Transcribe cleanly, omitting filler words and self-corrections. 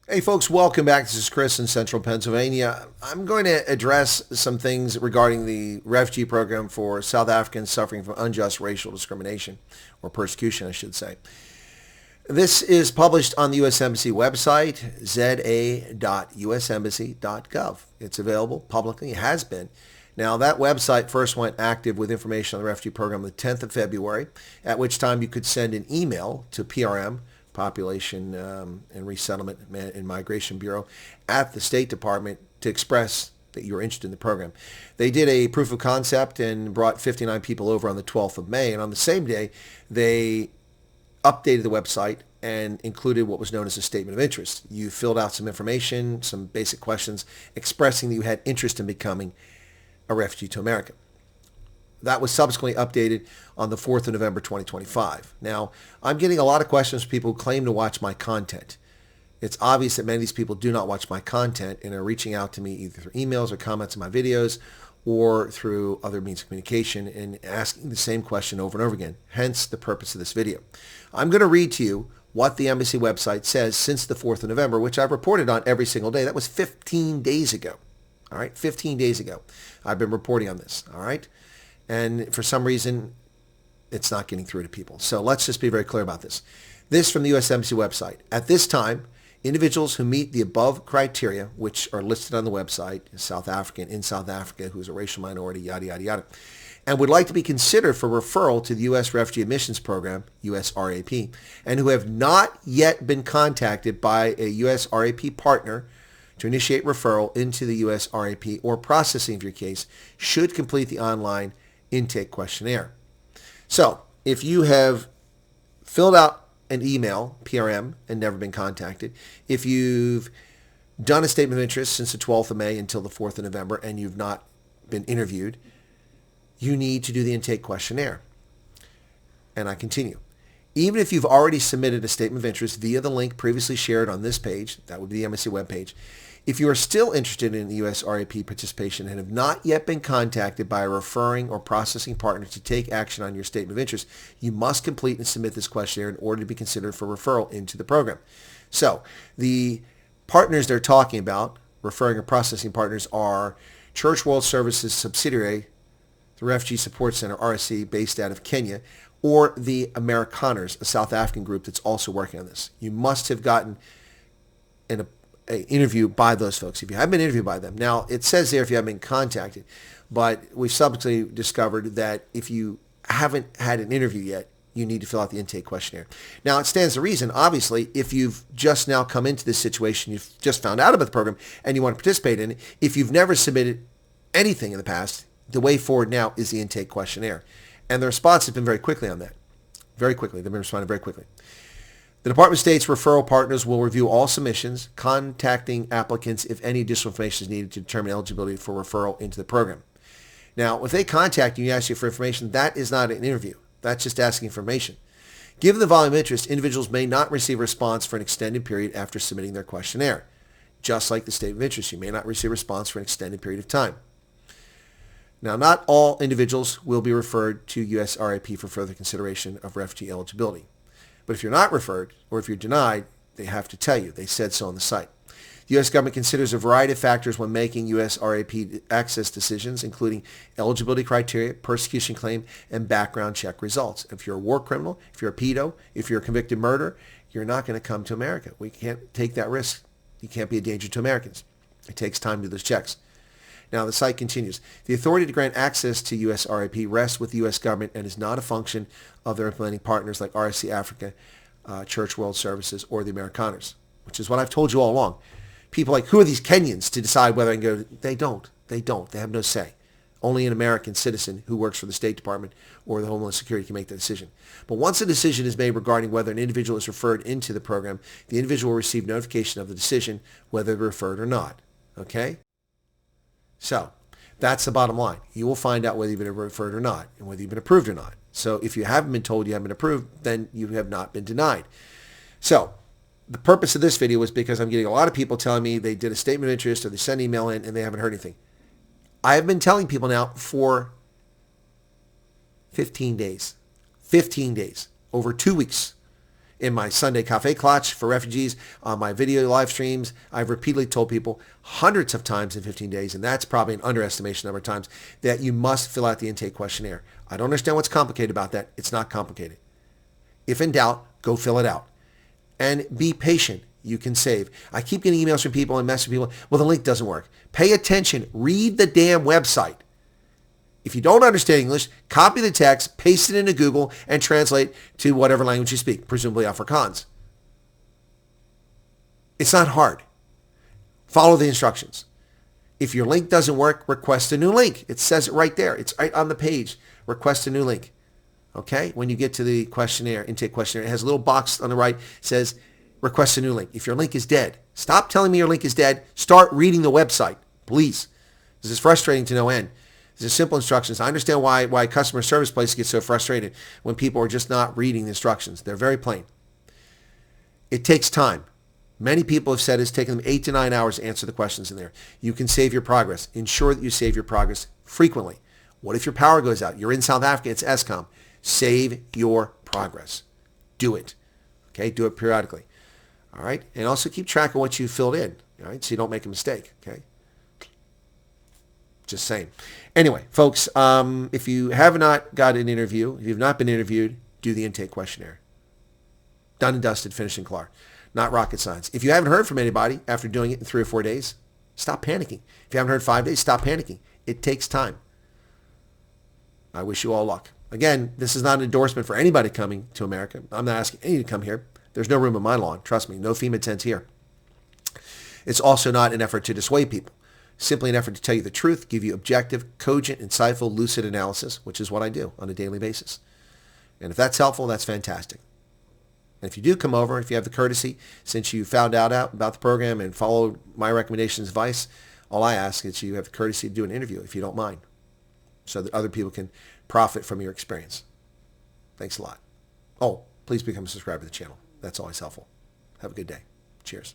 Hey folks, welcome back. This is Chris in Central Pennsylvania. I'm going to address some things regarding the refugee program for South Africans suffering from unjust racial discrimination, or persecution, I should say. This is published on the U.S. Embassy website, za.usembassy.gov. It's available publicly. It has been. Now, that website first went active with information on the refugee program on the 10th of February, at which time you could send an email to PRM, Population and Resettlement and Migration Bureau, at the State Department to express that you're interested in the program. They did a proof of concept and brought 59 people over on the 12th of May, and on the same day, they updated the website and included what was known as a statement of interest. You filled out some information, some basic questions, expressing that you had interest in becoming a refugee to America. That was subsequently updated on the 4th of November 2025. Now, I'm getting a lot of questions from people who claim to watch my content. It's obvious that many of these people do not watch my content and are reaching out to me either through emails or comments on my videos or through other means of communication and asking the same question over and over again, hence the purpose of this video. I'm going to read to you what the embassy website says since the 4th of November, which I've reported on every single day. That was 15 days ago. All right, 15 days ago. I've been reporting on this. All right. And for some reason, it's not getting through to people. So let's just be very clear about this. This from the U.S. Embassy website. At this time, individuals who meet the above criteria, which are listed on the website, South African, in South Africa, who's a racial minority, yada, yada, yada, and would like to be considered for referral to the U.S. Refugee Admissions Program, USRAP, and who have not yet been contacted by a USRAP partner to initiate referral into the USRAP or processing of your case, should complete the online intake questionnaire. So if you have filled out an email, PRM, and never been contacted, if you've done a statement of interest since the 12th of May until the 4th of November and you've not been interviewed, you need to do the intake questionnaire. And I continue. Even if you've already submitted a statement of interest via the link previously shared on this page, that would be the embassy webpage, if you are still interested in the USRAP participation and have not yet been contacted by a referring or processing partner to take action on your statement of interest, you must complete and submit this questionnaire in order to be considered for referral into the program. So the partners they're talking about, referring or processing partners, are Church World Services subsidiary, the Refugee Support Center, RSC, based out of Kenya, or the Amerikaners, a South African group that's also working on this. You must have gotten an interview by those folks if you haven't been interviewed by them. Now, it says there if you haven't been contacted, but we've subsequently discovered that if you haven't had an interview yet, you need to fill out the intake questionnaire. Now, it stands to reason, obviously, if you've just now come into this situation, you've just found out about the program, and you want to participate in it, if you've never submitted anything in the past, the way forward now is the intake questionnaire. And the response has been very quickly on that. Very quickly. They've been responding very quickly. The Department states referral partners will review all submissions, contacting applicants if any additional information is needed to determine eligibility for referral into the program. Now, if they contact you and ask you for information, that is not an interview. That's just asking information. Given the volume of interest, individuals may not receive a response for an extended period after submitting their questionnaire. Just like the statement of interest, you may not receive a response for an extended period of time. Now, not all individuals will be referred to USRAP for further consideration of refugee eligibility. But if you're not referred, or if you're denied, they have to tell you. They said so on the site. The U.S. government considers a variety of factors when making USRAP access decisions, including eligibility criteria, persecution claim, and background check results. If you're a war criminal, if you're a pedo, if you're a convicted murderer, you're not going to come to America. We can't take that risk. You can't be a danger to Americans. It takes time to do those checks. Now, the site continues. The authority to grant access to USRAP rests with the U.S. government and is not a function of their implementing partners like RSC Africa, Church World Services, or the Amerikaners, which is what I've told you all along. People like, who are these Kenyans to decide whether I can go? They don't. They don't. They have no say. Only an American citizen who works for the State Department or the Homeland Security can make that decision. But once a decision is made regarding whether an individual is referred into the program, the individual will receive notification of the decision, whether they're referred or not. Okay? So that's the bottom line. You will find out whether you've been referred or not and whether you've been approved or not. So if you haven't been told you haven't been approved, then you have not been denied. So the purpose of this video was because I'm getting a lot of people telling me they did a statement of interest or they sent an email in and they haven't heard anything. I have been telling people now for 15 days, over 2 weeks. In my Sunday Cafe Clutch for refugees, on my video live streams, I've repeatedly told people hundreds of times in 15 days, and that's probably an underestimation number of times, that you must fill out the intake questionnaire. I don't understand what's complicated about that. It's not complicated. If in doubt, go fill it out. And be patient. You can save. I keep getting emails from people and messaging people, well, the link doesn't work. Pay attention. Read the damn website. If you don't understand English, copy the text, paste it into Google, and translate to whatever language you speak, presumably Afrikaans. It's not hard. Follow the instructions. If your link doesn't work, request a new link. It says it right there. It's right on the page. Request a new link. Okay? When you get to the questionnaire, intake questionnaire, it has a little box on the right, says request a new link. If your link is dead, stop telling me your link is dead. Start reading the website, please. This is frustrating to no end. These are simple instructions. I understand why customer service places get so frustrated when people are just not reading the instructions. They're very plain. It takes time. Many people have said it's taken them 8 to 9 hours to answer the questions in there. You can save your progress. Ensure that you save your progress frequently. What if your power goes out? You're in South Africa. It's ESCOM. Save your progress. Do it. Okay? Do it periodically. All right? And also keep track of what you filled in. All right? So you don't make a mistake. Okay? Just saying. Anyway, folks, if you have not got an interview, if you've not been interviewed, do the intake questionnaire. Done and dusted, finished and clear. Not rocket science. If you haven't heard from anybody after doing it in 3 or 4 days, stop panicking. If you haven't heard 5 days, stop panicking. It takes time. I wish you all luck. Again, this is not an endorsement for anybody coming to America. I'm not asking any to come here. There's no room in my lawn. Trust me, no FEMA tents here. It's also not an effort to dissuade people. Simply an effort to tell you the truth, give you objective, cogent, insightful, lucid analysis, which is what I do on a daily basis. And if that's helpful, that's fantastic. And if you do come over, if you have the courtesy, since you found out about the program and followed my recommendations, advice, all I ask is you have the courtesy to do an interview, if you don't mind, so that other people can profit from your experience. Thanks a lot. Oh, please become a subscriber to the channel. That's always helpful. Have a good day. Cheers.